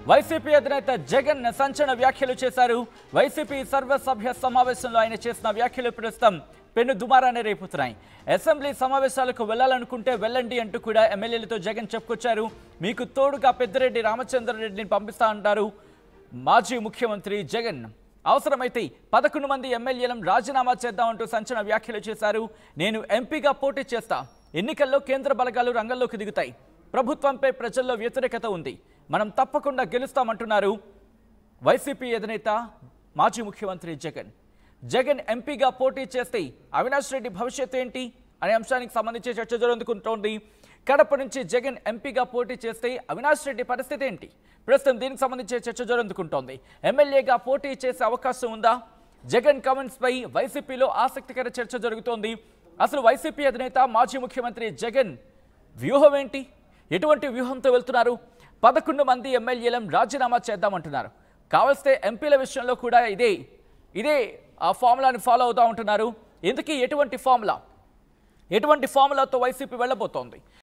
YCP అధినేత జగన్ సంచలన వ్యాఖ్యలు చేశారు. వైసీపీ సర్వసభ్య సమావేశంలో ఆయన చేసిన వ్యాఖ్యలు ప్రస్తుతం పెను దుమారాన్ని రేపుతున్నాయి. అసెంబ్లీ సమావేశాలకు వెళ్లాలనుకుంటే వెళ్ళండి అంటూ కూడా ఎమ్మెల్యేలతో జగన్ చెప్పుకొచ్చారు. మీకు తోడుగా పెద్దిరెడ్డి రామచంద్రారెడ్డిని పంపిస్తా అంటారు మాజీ ముఖ్యమంత్రి జగన్. అవసరమైతే 11 మంది ఎమ్మెల్యేలను రాజీనామా చేద్దామంటూ సంచలన వ్యాఖ్యలు చేశారు. నేను ఎంపీగా పోటీ చేస్తా, ఎన్నికల్లో కేంద్ర బలగాలు రంగంలోకి దిగుతాయి, ప్రభుత్వంపై ప్రజల్లో వ్యతిరేకత ఉంది, మనం తప్పకుండా గెలుస్తామంటున్నారు వైసీపీ అధినేత మాజీ ముఖ్యమంత్రి జగన్. జగన్ ఎంపీగా పోటీ చేస్తే అవినాష్ రెడ్డి భవిష్యత్తు ఏంటి అనే అంశానికి సంబంధించి చర్చ జరుగుతోంది. కడప నుంచి జగన్ ఎంపీగా పోటీ చేస్తే అవినాష్ రెడ్డి పరిస్థితి ఏంటి? ప్రస్తుతం దీనికి సంబంధించి చర్చ జరుగుతోంది. ఎమ్మెల్యేగా పోటీ చేసే అవకాశం ఉందా? జగన్ కామెంట్స్ పై వైసీపీలో ఆసక్తికర చర్చ జరుగుతోంది. అసలు వైసీపీ అధినేత మాజీ ముఖ్యమంత్రి జగన్ వ్యూహం ఏంటి? ఎటువంటి వ్యూహంతో వెళ్తున్నారు? 11 మంది ఎమ్మెల్యేలను రాజీనామా చేద్దామంటున్నారు. కావలిస్తే ఎంపీల విషయంలో కూడా ఇదే ఆ ఫార్ములాని ఫాలో అవుతా ఉంటున్నారు. ఎందుకు ఎటువంటి ఫార్ములాతో వైసీపీ వెళ్ళబోతోంది?